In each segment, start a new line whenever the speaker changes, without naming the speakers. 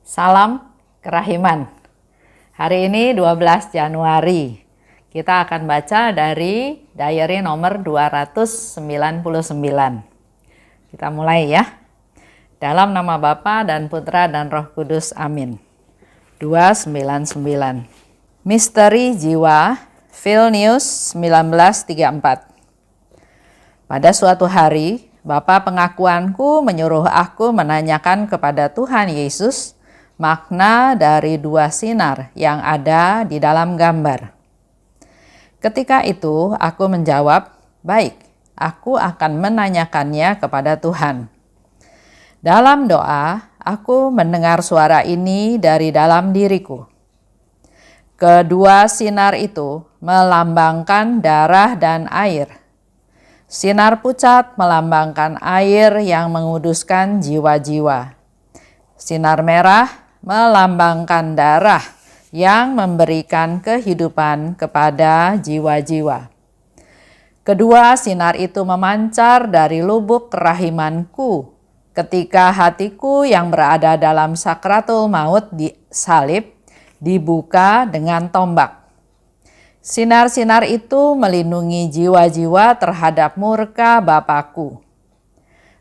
Salam Kerahiman. Hari ini 12 Januari. Kita akan baca dari diary nomor 299. Kita mulai ya. Dalam nama Bapa dan Putra dan Roh Kudus. Amin. 299. Misteri Jiwa, Vilnius 1934. Pada suatu hari, Bapa pengakuanku menyuruh aku menanyakan kepada Tuhan Yesus makna dari dua sinar yang ada di dalam gambar. Ketika itu aku menjawab, baik, aku akan menanyakannya kepada Tuhan. Dalam doa, aku mendengar suara ini dari dalam diriku. Kedua sinar itu melambangkan darah dan air. Sinar pucat melambangkan air yang menguduskan jiwa-jiwa. Sinar merah melambangkan darah yang memberikan kehidupan kepada jiwa-jiwa. Kedua sinar itu memancar dari lubuk kerahimanku ketika hatiku yang berada dalam sakratul maut disalib dibuka dengan tombak. Sinar-sinar itu melindungi jiwa-jiwa terhadap murka Bapakku.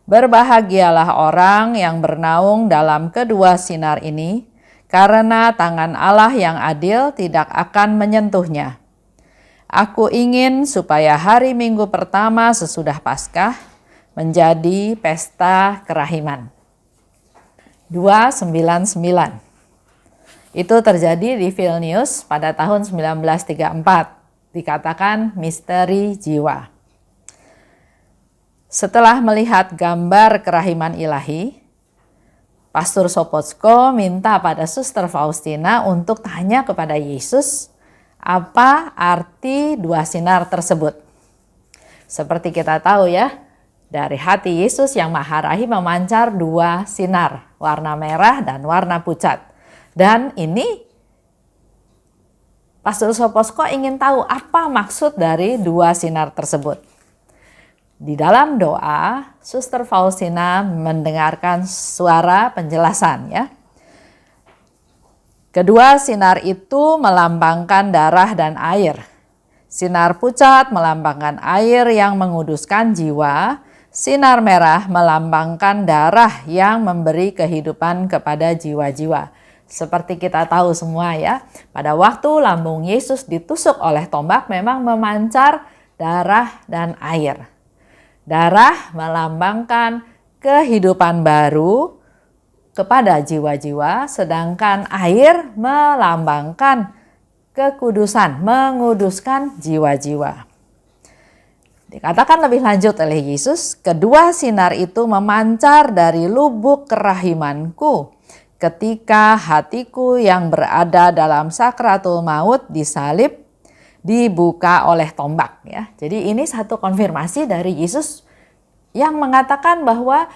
Berbahagialah orang yang bernaung dalam kedua sinar ini, karena tangan Allah yang adil tidak akan menyentuhnya. Aku ingin supaya hari Minggu pertama sesudah Paskah menjadi pesta kerahiman. 299. Itu terjadi di Vilnius pada tahun 1934. Dikatakan misteri jiwa. Setelah melihat gambar kerahiman ilahi, Pastor Sopocko minta pada Suster Faustina untuk tanya kepada Yesus apa arti dua sinar tersebut. Seperti kita tahu ya, dari hati Yesus yang Maha Rahim memancar dua sinar, warna merah dan warna pucat. Dan ini Pastor Sopocko ingin tahu apa maksud dari dua sinar tersebut. Di dalam doa, Suster Faustina mendengarkan suara penjelasan ya. Kedua sinar itu melambangkan darah dan air. Sinar pucat melambangkan air yang menguduskan jiwa. Sinar merah melambangkan darah yang memberi kehidupan kepada jiwa-jiwa. Seperti kita tahu semua ya, pada waktu lambung Yesus ditusuk oleh tombak memang memancar darah dan air. Darah melambangkan kehidupan baru kepada jiwa-jiwa, sedangkan air melambangkan kekudusan, menguduskan jiwa-jiwa. Dikatakan lebih lanjut oleh Yesus, kedua sinar itu memancar dari lubuk kerahimanku ketika hatiku yang berada dalam sakratul maut disalib dibuka oleh tombak ya. Jadi ini satu konfirmasi dari Yesus yang mengatakan bahwa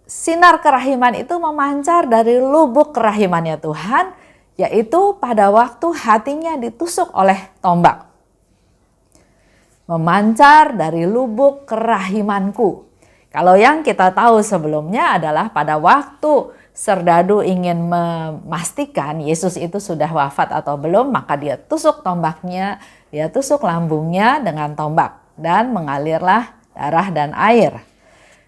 sinar kerahiman itu memancar dari lubuk kerahimannya Tuhan, yaitu pada waktu hatinya ditusuk oleh tombak. Memancar dari lubuk kerahimanku. Kalau yang kita tahu sebelumnya adalah pada waktu serdadu ingin memastikan Yesus itu sudah wafat atau belum, maka dia tusuk tombaknya, dia tusuk lambungnya dengan tombak dan mengalirlah darah dan air.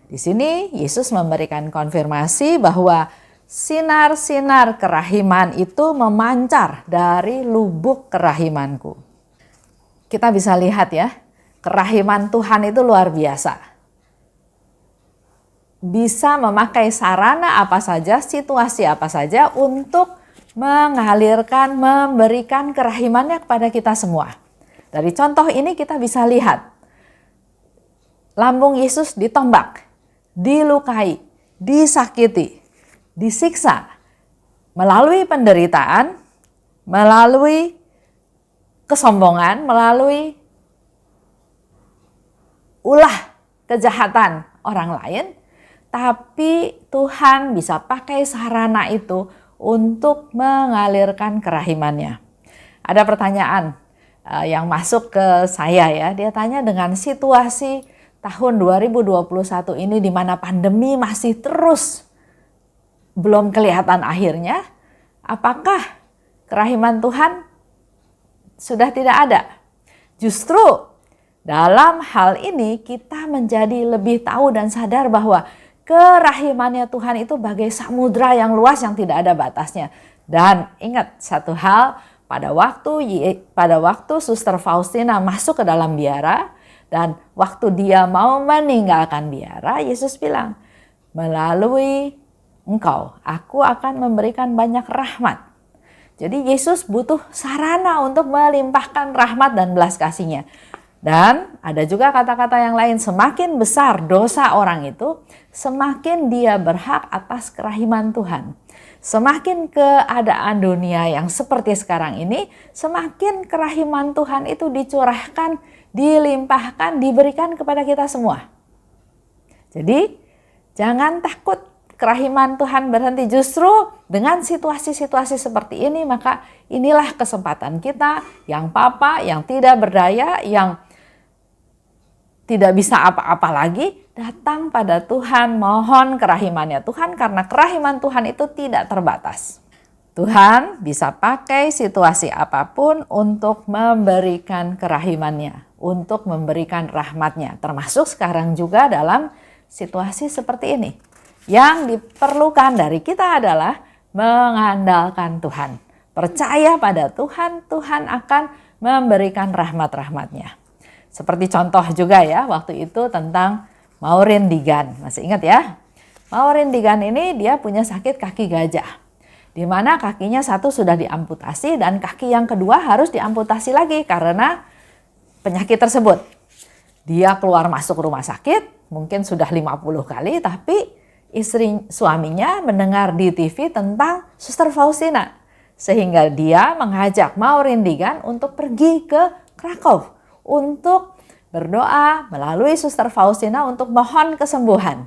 Di sini Yesus memberikan konfirmasi bahwa sinar-sinar kerahiman itu memancar dari lubuk kerahimanku. Kita bisa lihat ya, kerahiman Tuhan itu luar biasa. Bisa memakai sarana apa saja, situasi apa saja untuk mengalirkan, memberikan kerahimannya kepada kita semua. Dari contoh ini kita bisa lihat, lambung Yesus ditombak, dilukai, disakiti, disiksa, melalui penderitaan, melalui kesombongan, melalui ulah kejahatan orang lain. Tapi Tuhan bisa pakai sarana itu untuk mengalirkan kerahimannya. Ada pertanyaan yang masuk ke saya ya. Dia tanya dengan situasi tahun 2021 ini di mana pandemi masih terus belum kelihatan akhirnya, apakah kerahiman Tuhan sudah tidak ada? Justru dalam hal ini kita menjadi lebih tahu dan sadar bahwa kerahimannya Tuhan itu bagai samudra yang luas yang tidak ada batasnya. Dan ingat satu hal, pada waktu Suster Faustina masuk ke dalam biara dan waktu dia mau meninggalkan biara, Yesus bilang, melalui engkau aku akan memberikan banyak rahmat. Jadi Yesus butuh sarana untuk melimpahkan rahmat dan belas kasih-Nya. Dan ada juga kata-kata yang lain, semakin besar dosa orang itu, semakin dia berhak atas kerahiman Tuhan. Semakin keadaan dunia yang seperti sekarang ini, semakin kerahiman Tuhan itu dicurahkan, dilimpahkan, diberikan kepada kita semua. Jadi jangan takut kerahiman Tuhan berhenti. Justru dengan situasi-situasi seperti ini, maka inilah kesempatan kita yang papa, yang tidak berdaya, yang tidak bisa apa-apa lagi, datang pada Tuhan, mohon kerahimannya Tuhan, karena kerahiman Tuhan itu tidak terbatas. Tuhan bisa pakai situasi apapun untuk memberikan kerahimannya, untuk memberikan rahmatnya, termasuk sekarang juga dalam situasi seperti ini. Yang diperlukan dari kita adalah mengandalkan Tuhan. Percaya pada Tuhan, Tuhan akan memberikan rahmat-rahmatnya. Seperti contoh juga ya, waktu itu tentang Maureen Digan. Masih ingat ya? Maureen Digan ini dia punya sakit kaki gajah. Di mana kakinya satu sudah diamputasi dan kaki yang kedua harus diamputasi lagi karena penyakit tersebut. Dia keluar masuk rumah sakit, mungkin sudah 50 kali, tapi suaminya mendengar di TV tentang Suster Faustina. Sehingga dia mengajak Maureen Digan untuk pergi ke Krakow untuk berdoa melalui Suster Faustina untuk mohon kesembuhan.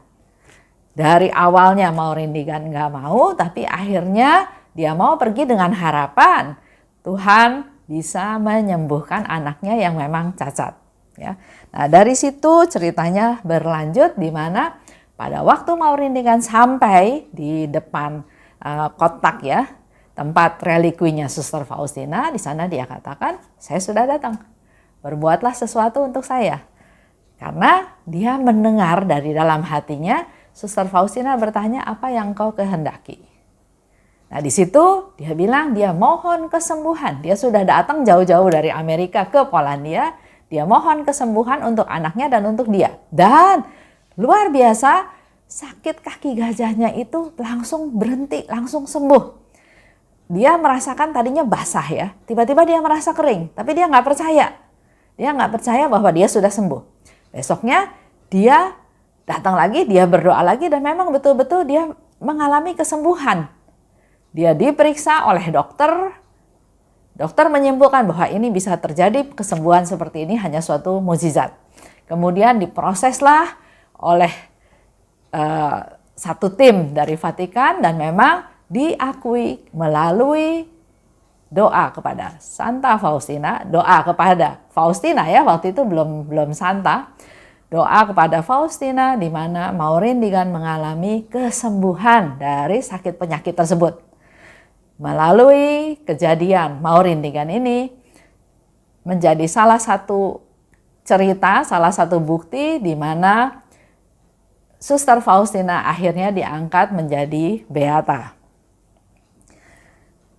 Dari awalnya Maureen Digan nggak mau, tapi akhirnya dia mau pergi dengan harapan Tuhan bisa menyembuhkan anaknya yang memang cacat. Ya. Nah dari situ ceritanya berlanjut di mana pada waktu Maureen Digan sampai di depan kotak ya, tempat relikuinya Suster Faustina, di sana dia katakan, saya sudah datang, berbuatlah sesuatu untuk saya. Karena dia mendengar dari dalam hatinya, Suster Faustina bertanya, apa yang kau kehendaki? Nah di situ dia bilang dia mohon kesembuhan. Dia sudah datang jauh-jauh dari Amerika ke Polandia, dia mohon kesembuhan untuk anaknya dan untuk dia. Dan luar biasa, sakit kaki gajahnya itu langsung berhenti, langsung sembuh. Dia merasakan tadinya basah ya, tiba-tiba dia merasa kering, tapi dia nggak percaya. Dia nggak percaya bahwa dia sudah sembuh. Besoknya dia datang lagi, dia berdoa lagi dan memang betul-betul dia mengalami kesembuhan. Dia diperiksa oleh dokter. Dokter menyimpulkan bahwa ini bisa terjadi, kesembuhan seperti ini hanya suatu mukjizat. Kemudian diproseslah oleh satu tim dari Vatikan dan memang diakui melalui doa kepada Santa Faustina, doa kepada Faustina ya, waktu itu belum Santa, doa kepada Faustina di mana Maureen Digan mengalami kesembuhan dari sakit penyakit tersebut. Melalui kejadian Maureen Digan ini menjadi salah satu cerita, salah satu bukti di mana Suster Faustina akhirnya diangkat menjadi beata.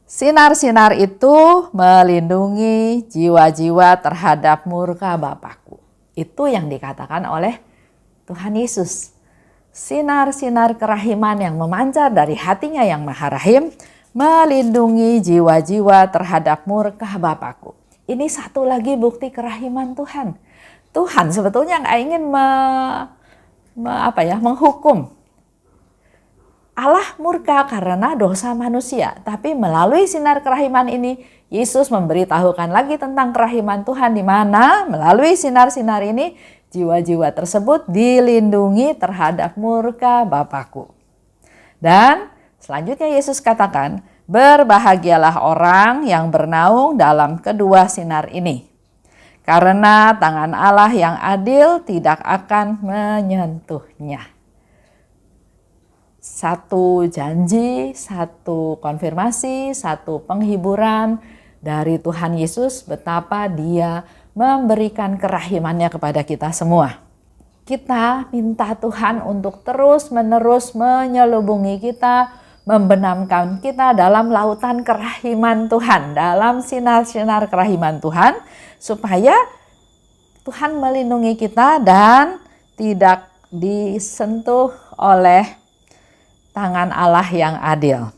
Sinar-sinar itu melindungi jiwa-jiwa terhadap murka Bapakku. Itu yang dikatakan oleh Tuhan Yesus. Sinar-sinar kerahiman yang memancar dari hatinya yang Maha Rahim melindungi jiwa-jiwa terhadap murka Bapakku. Ini satu lagi bukti kerahiman Tuhan. Tuhan sebetulnya nggak ingin menghukum. Allah murka karena dosa manusia, tapi melalui sinar kerahiman ini Yesus memberitahukan lagi tentang kerahiman Tuhan di mana melalui sinar-sinar ini jiwa-jiwa tersebut dilindungi terhadap murka Bapakku. Dan selanjutnya Yesus katakan, berbahagialah orang yang bernaung dalam kedua sinar ini, karena tangan Allah yang adil tidak akan menyentuhnya. satu janji, satu konfirmasi, satu penghiburan dari Tuhan Yesus betapa Dia memberikan kerahimannya kepada kita semua. Kita minta Tuhan untuk terus-menerus menyelubungi kita, membenamkan kita dalam lautan kerahiman Tuhan, dalam sinar-sinar kerahiman Tuhan, supaya Tuhan melindungi kita dan tidak disentuh oleh tangan Allah yang adil.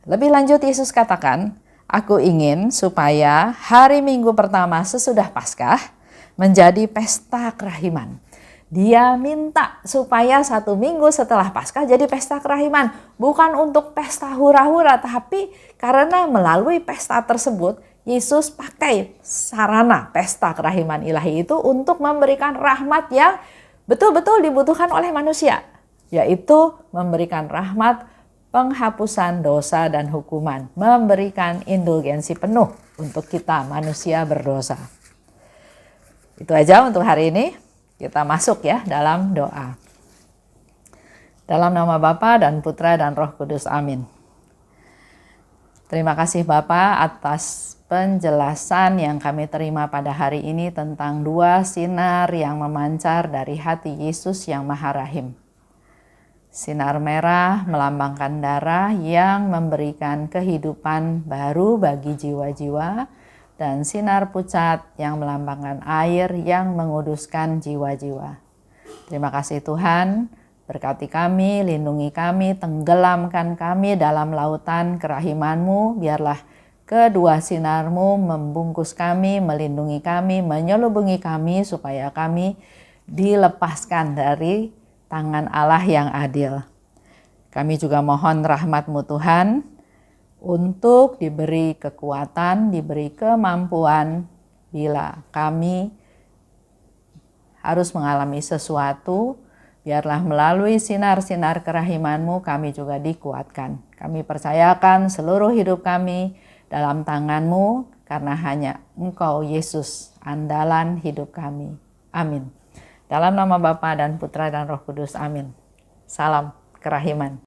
Lebih lanjut Yesus katakan, aku ingin supaya hari Minggu pertama sesudah Paskah menjadi pesta kerahiman. Dia minta supaya 1 minggu setelah Paskah jadi pesta kerahiman. Bukan untuk pesta hura-hura, tapi karena melalui pesta tersebut, Yesus pakai sarana pesta kerahiman ilahi itu untuk memberikan rahmat yang betul-betul dibutuhkan oleh manusia, yaitu memberikan rahmat penghapusan dosa dan hukuman, memberikan indulgensi penuh untuk kita manusia berdosa. Itu aja untuk hari ini. Kita masuk ya dalam doa. Dalam nama Bapa dan Putra dan Roh Kudus, amin. Terima kasih Bapa atas penjelasan yang kami terima pada hari ini tentang 2 sinar yang memancar dari hati Yesus yang Maha Rahim. Sinar merah melambangkan darah yang memberikan kehidupan baru bagi jiwa-jiwa, dan sinar pucat yang melambangkan air yang menguduskan jiwa-jiwa. Terima kasih Tuhan, berkati kami, lindungi kami, tenggelamkan kami dalam lautan kerahiman-Mu, biarlah kedua sinar-Mu membungkus kami, melindungi kami, menyelubungi kami, supaya kami dilepaskan dari tangan Allah yang adil. Kami juga mohon rahmat-Mu Tuhan, untuk diberi kekuatan, diberi kemampuan bila kami harus mengalami sesuatu, biarlah melalui sinar-sinar kerahiman-Mu kami juga dikuatkan. Kami percayakan seluruh hidup kami dalam tangan-Mu, karena hanya Engkau Yesus, andalan hidup kami. Amin. Dalam nama Bapa dan Putra dan Roh Kudus, amin. Salam kerahiman.